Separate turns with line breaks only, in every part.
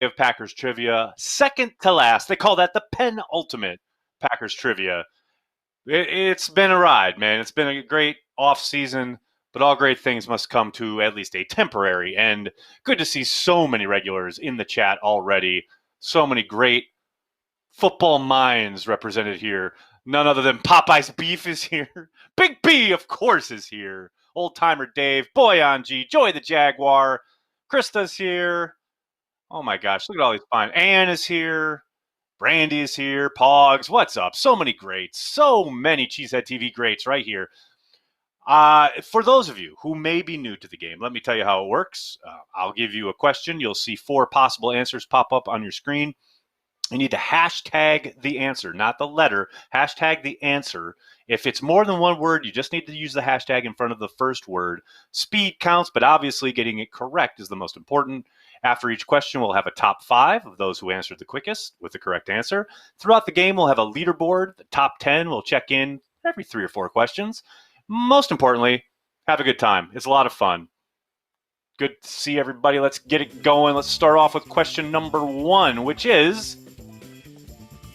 Of Packers trivia, second to last. They call that the penultimate Packers trivia. It's been a ride, man. It's been a great off season, but all great things must come to at least a temporary end. Good to see so many regulars in the chat already. So many great football minds represented here. None other than Popeye's Beef is here. Big B, of course, is here. Old timer Dave, Boy on G, Joey the Jaguar, Krista's here. Oh my gosh, look at all these fine. Ann is here. Brandy is here. Pogs, what's up? So many greats. So many Cheesehead TV greats right here. For those of you who may be new to the game, let me tell you how it works. I'll give you a question. You'll see 4 possible answers pop up on your screen. You need to hashtag the answer, not the letter. Hashtag the answer. If it's more than one word, you just need to use the hashtag in front of the first word. Speed counts, but obviously getting it correct is the most important. After each question, we'll have a top 5 of those who answered the quickest with the correct answer. Throughout the game, we'll have a leaderboard. The top 10 will check in every 3 or 4 questions. Most importantly, have a good time. It's a lot of fun. Good to see everybody. Let's get it going. Let's start off with question number 1, which is...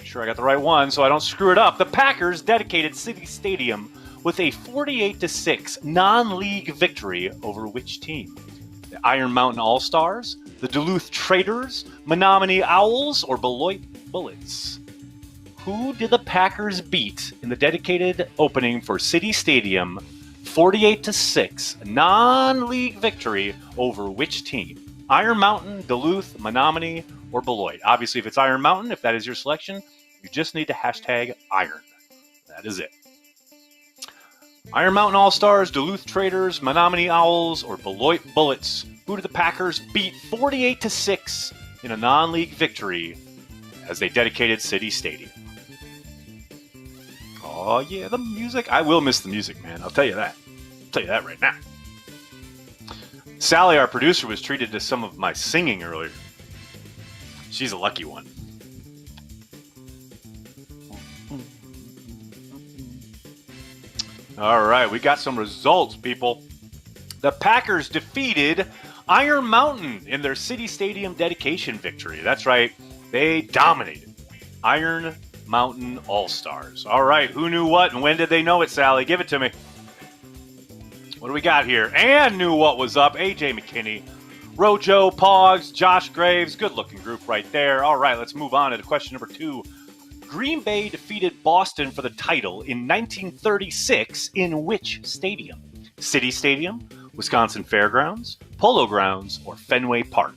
Sure I got the right one so I don't screw it up. The Packers dedicated City Stadium with a 48-6 non-league victory over which team? The Iron Mountain All-Stars, the Duluth Traders, Menominee Owls, or Beloit Bullets? Who did the Packers beat in the dedicated opening for City Stadium 48-6 non-league victory over which team? Iron Mountain, Duluth, Menominee, or Beloit? Obviously, if it's Iron Mountain, if that is your selection, you just need to hashtag Iron. That is it. Iron Mountain All-Stars, Duluth Traders, Menominee Owls, or Beloit Bullets? Who did the Packers beat 48-6 in a non-league victory as they dedicated City Stadium? Oh yeah, the music. I will miss the music, man. I'll tell you that. I'll tell you that right now. Sally, our producer, was treated to some of my singing earlier. She's a lucky one. All right, we got some results, people. The Packers defeated Iron Mountain in their City Stadium dedication victory. That's right, they dominated. Iron Mountain All-Stars. All right, who knew what and when did they know it, Sally? Give it to me. What do we got here? Ann knew what was up. AJ McKinney, Rojo, Pogs, Josh Graves. Good-looking group right there. All right, let's move on to question number 2. Green Bay defeated Boston for the title in 1936 in which stadium? City Stadium, Wisconsin Fairgrounds, Polo Grounds, or Fenway Park?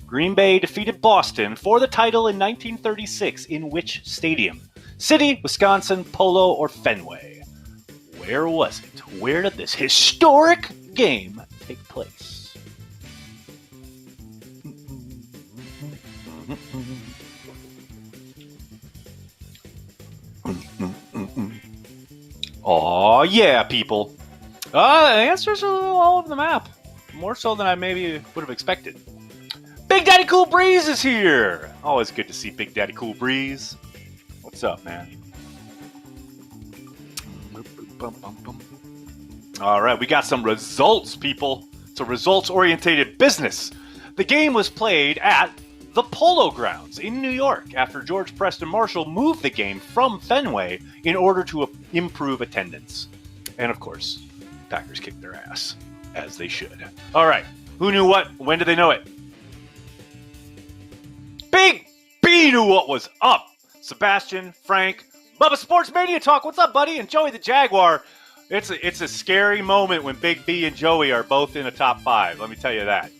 Green Bay defeated Boston for the title in 1936 in which stadium? City, Wisconsin, Polo, or Fenway? Where was it? Where did this historic game take place? Oh yeah, people. The answers are all over the map. More so than I maybe would have expected. Big Daddy Cool Breeze is here. Always good to see Big Daddy Cool Breeze. What's up, man? All right, we got some results, people. It's a results-oriented business. The game was played at the Polo Grounds in New York after George Preston Marshall moved the game from Fenway in order to improve attendance. And of course, Packers kicked their ass, as they should. All right, who knew what? When did they know it? Big B knew what was up. Sebastian, Frank, Bubba Sports Mania Talk. What's up, buddy? And Joey the Jaguar. It's a scary moment when Big B and Joey are both in a top 5. Let me tell you that.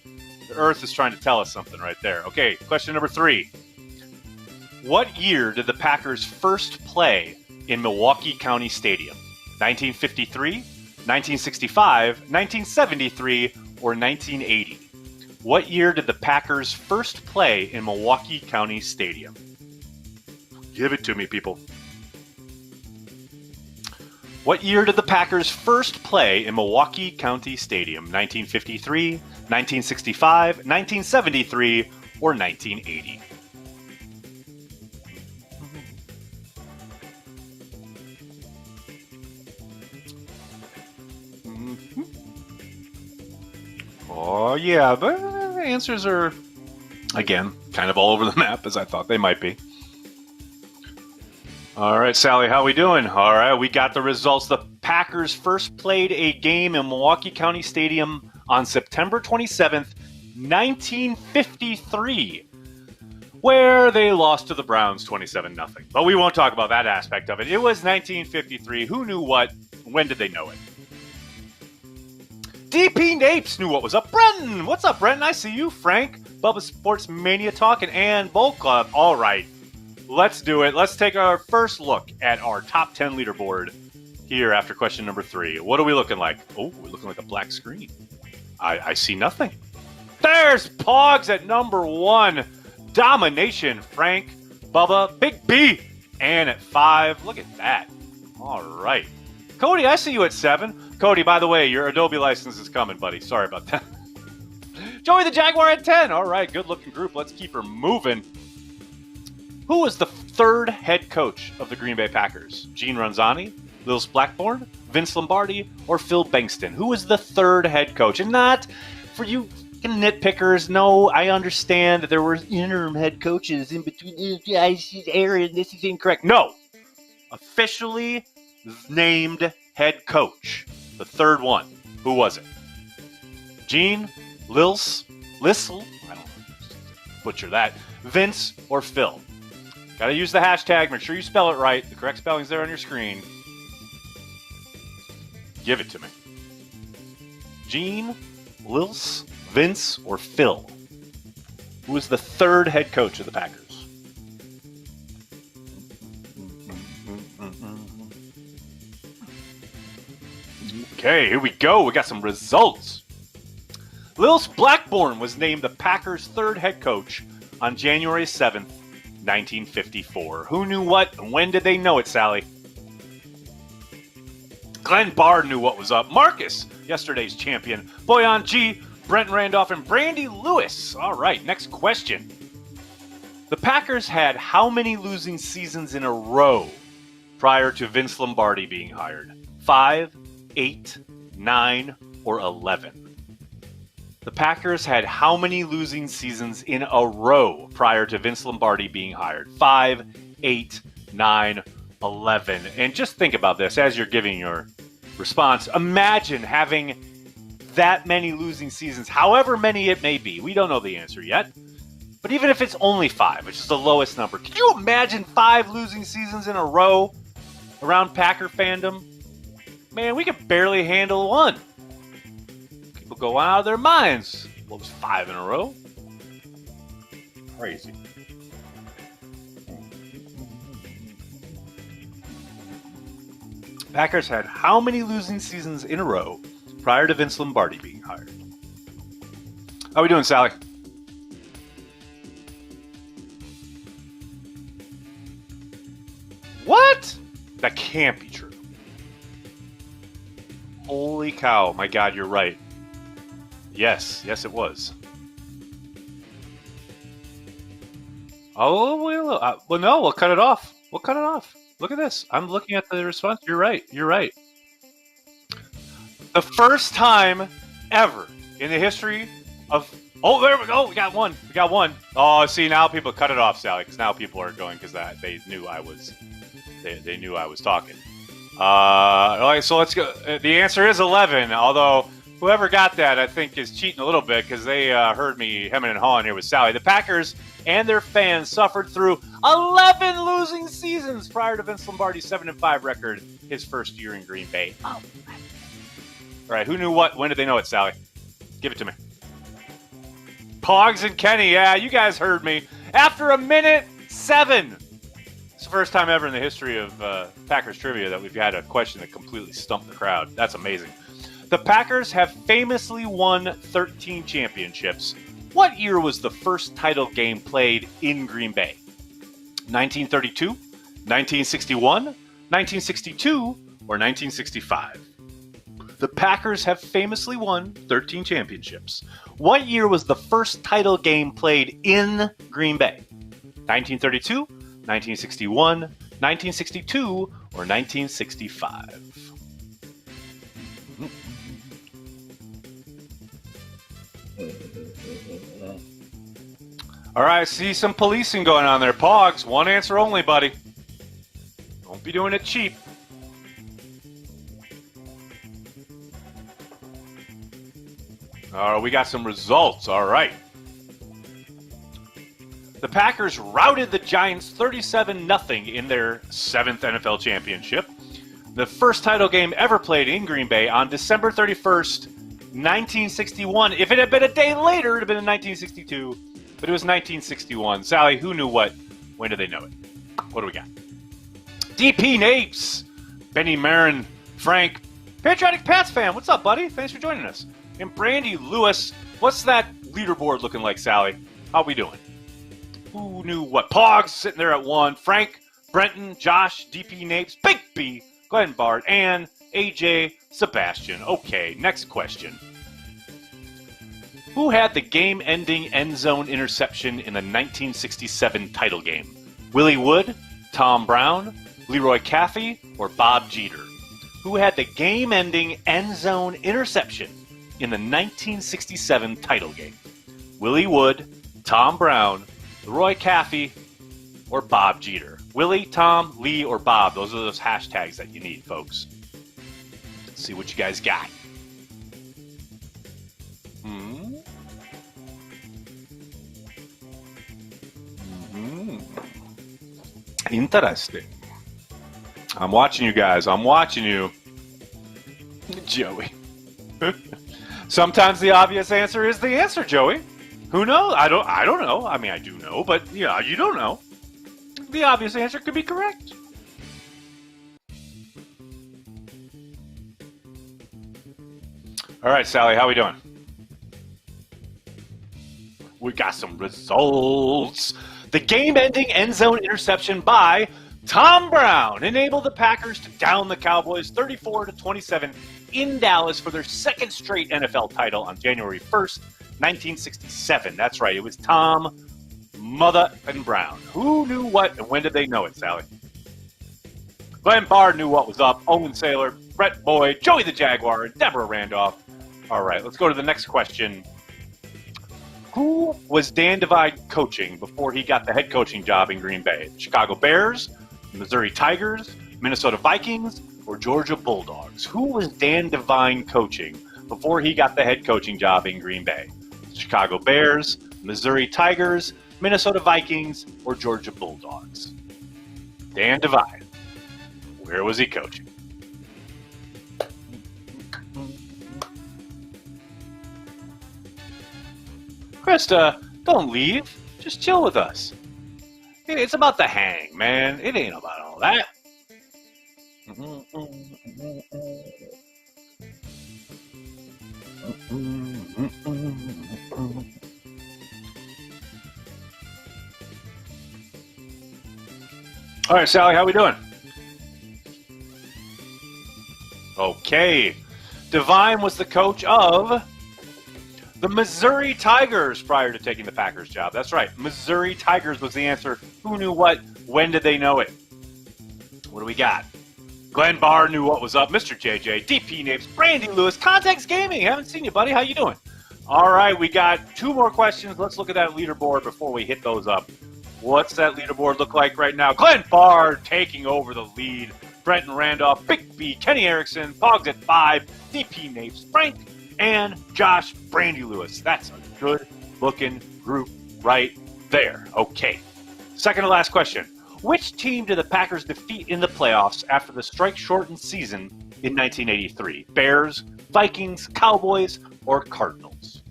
The Earth is trying to tell us something right there. Okay, question number 3. What year did the Packers first play in Milwaukee County Stadium? 1953, 1965, 1973, or 1980? What year did the Packers first play in Milwaukee County Stadium? Give it to me, people. What year did the Packers first play in Milwaukee County Stadium? 1953, 1965, 1973, or 1980? Oh, yeah, but the answers are, again, kind of all over the map, as I thought they might be. All right, Sally, how we doing? All right, we got the results. The Packers first played a game in Milwaukee County Stadium on September 27th, 1953, where they lost to the Browns 27-0. But we won't talk about that aspect of it. It was 1953. Who knew what? When did they know it? DP Napes knew what was up. Brenton, what's up, Brenton? I see you. Frank, Bubba Sports Mania Talking, and Bowl Club. All right, let's do it. Let's take our first look at our top 10 leaderboard here after question number 3. What are we looking like? Oh, we're looking like a black screen. I see nothing. There's Pogs at number 1. Domination, Frank, Bubba, Big B, and at 5. Look at that. All right. Cody, I see you at 7. Cody, by the way, your Adobe license is coming, buddy. Sorry about that. Joey the Jaguar at 10. All right, good-looking group. Let's keep her moving. Who was the third head coach of the Green Bay Packers? Gene Ronzani, Lils Blackburn, Vince Lombardi, or Phil Bankston? Who was the third head coach? And not for you nitpickers. No, I understand that there were interim head coaches in between. Aaron, this is incorrect. No. Officially named head coach. The third one. Who was it? Gene, Lissel, I don't butcher that, Vince, or Phil? Got to use the hashtag. Make sure you spell it right. The correct spelling's there on your screen. Give it to me. Gene, Lils, Vince, or Phil? Who was the third head coach of the Packers? Okay, here we go. We got some results. Lils Blackburn was named the Packers' third head coach on January 7th, 1954. Who knew what and when did they know it, Sally? Glenn Bard knew what was up. Marcus, yesterday's champion. Boyan G, Brent Randolph, and Brandy Lewis. All right, next question. The Packers had how many losing seasons in a row prior to Vince Lombardi being hired? 5, 8, 9, or 11? The Packers had how many losing seasons in a row prior to Vince Lombardi being hired? 5, 8, 9, 11. And just think about this as you're giving your response. Imagine having that many losing seasons, however many it may be. We don't know the answer yet. But even if it's only 5, which is the lowest number, can you imagine 5 losing seasons in a row around Packer fandom? Man, we could barely handle one. People go out of their minds. Well, it's 5 in a row. Crazy. Packers had how many losing seasons in a row prior to Vince Lombardi being hired? How are we doing, Sally? What? That can't be true. Holy cow. My God, you're right. Yes, it was. Oh, well, no, we'll cut it off. Look at this. I'm looking at the response. You're right. The first time ever in the history of... Oh, there we go. We got one. Oh, see, now people cut it off, Sally, because now people are going because they knew I was... They knew I was talking. All right, so let's go. The answer is 11, although whoever got that, I think, is cheating a little bit because they heard me hemming and hawing here with Sally. The Packers and their fans suffered through 11 losing seasons prior to Vince Lombardi's 7-5 record his first year in Green Bay. Oh. All right, who knew what? When did they know it, Sally? Give it to me. Pogs and Kenny, yeah, you guys heard me. After a minute 7. It's the first time ever in the history of Packers Trivia that we've had a question that completely stumped the crowd. That's amazing. The Packers have famously won 13 championships. What year was the first title game played in Green Bay? 1932, 1961, 1962, or 1965? The Packers have famously won 13 championships. What year was the first title game played in Green Bay? 1932, 1961, 1962, or 1965? All right, I see some policing going on there. Pogs, one answer only, buddy. Don't be doing it cheap. All right, we got some results. All right. The Packers routed the Giants 37-0 in their 7th NFL championship. The first title game ever played in Green Bay on December 31st, 1961. If it had been a day later, it would have been in 1962. But it was 1961. Sally, who knew what? When did they know it? What do we got? DP Napes, Benny Marin, Frank, Patriotic Pats fan. What's up, buddy? Thanks for joining us. And Brandy Lewis. What's that leaderboard looking like, Sally? How we doing? Who knew what? Pogs sitting there at 1. Frank, Brenton, Josh, DP Napes, Big B, Glenn Bard, Ann, AJ, Sebastian. Okay, next question. Who had the game-ending end zone interception in the 1967 title game? Willie Wood, Tom Brown, Leroy Caffey, or Bob Jeter? Who had the game-ending end zone interception in the 1967 title game? Willie Wood, Tom Brown, Leroy Caffey, or Bob Jeter? Willie, Tom, Lee, or Bob? Those are those hashtags that you need, folks. Let's see what you guys got. Interesting. I'm watching you guys. I'm watching you. Joey. Sometimes the obvious answer is the answer, Joey. Who knows? I don't know. I mean, I do know, but yeah, you don't know. The obvious answer could be correct. All right, Sally, how we doing? We got some results. The game-ending end zone interception by Tom Brown enabled the Packers to down the Cowboys 34-27 in Dallas for their second straight NFL title on January 1st, 1967. That's right, it was Tom, Mother, and Brown. Who knew what and when did they know it, Sally? Glenn Bard knew what was up. Owen Saylor, Brett Boyd, Joey the Jaguar, and Deborah Randolph. All right, let's go to the next question. Who was Dan Devine coaching before he got the head coaching job in Green Bay? Chicago Bears, Missouri Tigers, Minnesota Vikings, or Georgia Bulldogs? Who was Dan Devine coaching before he got the head coaching job in Green Bay? Chicago Bears, Missouri Tigers, Minnesota Vikings, or Georgia Bulldogs? Dan Devine. Where was he coaching? Krista, don't leave. Just chill with us. It's about the hang, man. It ain't about all that. All right, Sally, how we doing? Okay. Devine was the coach of the Missouri Tigers prior to taking the Packers job. That's right. Missouri Tigers was the answer. Who knew what? When did they know it? What do we got? Glenn Barr knew what was up. Mr. JJ, DP Napes, Brandy Lewis, Context Gaming. Haven't seen you, buddy. How you doing? All right, we got 2 more questions. Let's look at that leaderboard before we hit those up. What's that leaderboard look like right now? Glenn Barr taking over the lead. Brenton Randolph, Big B, Kenny Erickson, Pogs at 5, DP Napes, Frank, and Josh, Brandy Lewis. That's a good-looking group right there. Okay. Second to last question. Which team did the Packers defeat in the playoffs after the strike-shortened season in 1983? Bears, Vikings, Cowboys, or Cardinals?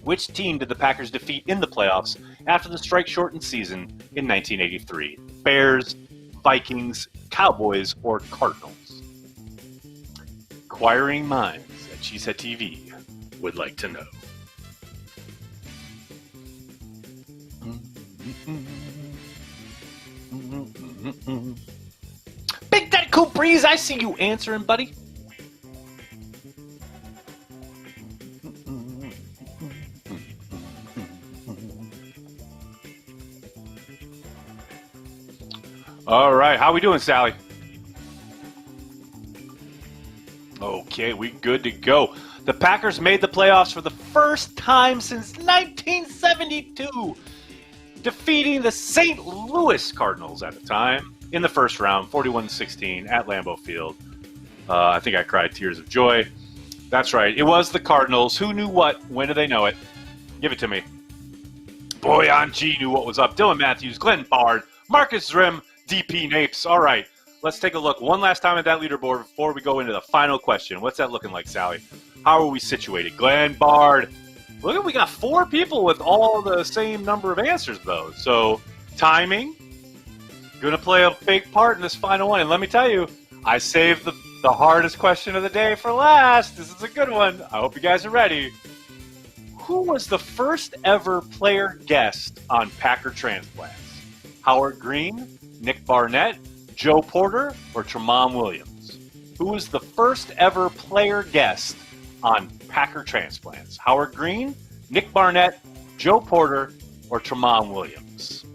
Which team did the Packers defeat in the playoffs after the strike-shortened season in 1983? Bears, Vikings, Cowboys, or Cardinals? Inquiring minds at CheeseheadTV would like to know. Big Daddy Coop Breeze, I see you answering, buddy. All right, how we doing, Sally? Okay, we good to go. The Packers made the playoffs for the first time since 1972, defeating the St. Louis Cardinals at the time in the first round, 41-16 at Lambeau Field. I think I cried tears of joy. That's right. It was the Cardinals. Who knew what? When do they know it? Give it to me. Boyan G knew what was up. Dylan Matthews, Glenn Bard, Marcus Zrim, DP Napes. All right, let's take a look one last time at that leaderboard before we go into the final question. What's that looking like, Sally? How are we situated? Glenn Bard. Look, we got 4 people with all the same number of answers, though. So timing, going to play a big part in this final one. And let me tell you, I saved the hardest question of the day for last. This is a good one. I hope you guys are ready. Who was the first ever player guest on Packer Transplants? Howard Green, Nick Barnett, Joe Porter, or Tramon Williams? Who was the first ever player guest on Packer Transplants? Howard Green, Nick Barnett, Joe Porter, or Tramon Williams?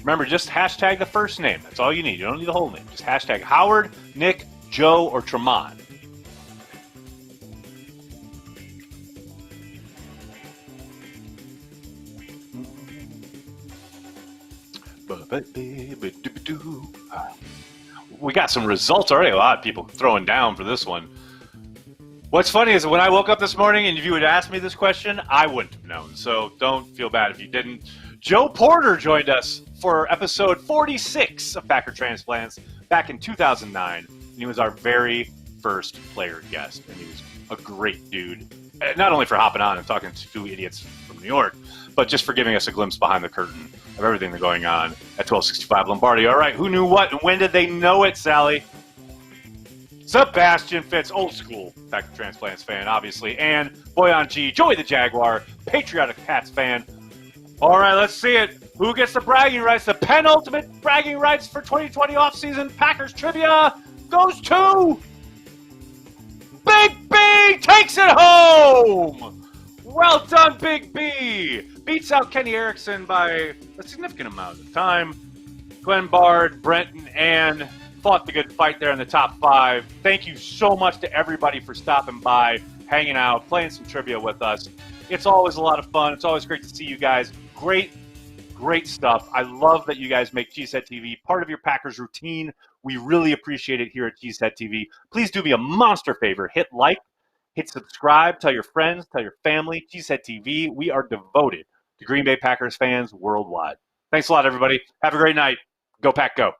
Remember, just hashtag the first name. That's all you need. You don't need the whole name. Just hashtag Howard, Nick, Joe, or Tramon. We got some results already. A lot of people throwing down for this one. What's funny is when I woke up this morning and if you had asked me this question, I wouldn't have known. So don't feel bad if you didn't. Joe Porter joined us for episode 46 of Packer Transplants back in 2009. And he was our very first player guest. And he was a great dude. Not only for hopping on and talking to 2 idiots from New York, but just for giving us a glimpse behind the curtain of everything that's going on at 1265 Lombardi. All right, who knew what and when did they know it, Sally? Sebastian Fitz, old school Packer Transplants fan, obviously, and Boyan G, Joey the Jaguar, patriotic Pats fan. All right, let's see it. Who gets the bragging rights? The penultimate bragging rights for 2020 offseason Packers trivia goes to Big B. Takes it home. Well done, Big B. Beats out Kenny Erickson by a significant amount of time. Glenn Bard, Brent, and Ann fought the good fight there in the top 5. Thank you so much to everybody for stopping by, hanging out, playing some trivia with us. It's always a lot of fun. It's always great to see you guys. Great stuff. I love that you guys make CheeseheadTV part of your Packers routine. We really appreciate it here at CheeseheadTV. Please do me a monster favor. Hit like, hit subscribe, tell your friends, tell your family. CheeseheadTV. We are devoted to Green Bay Packers fans worldwide. Thanks a lot, everybody. Have a great night. Go Pack, go.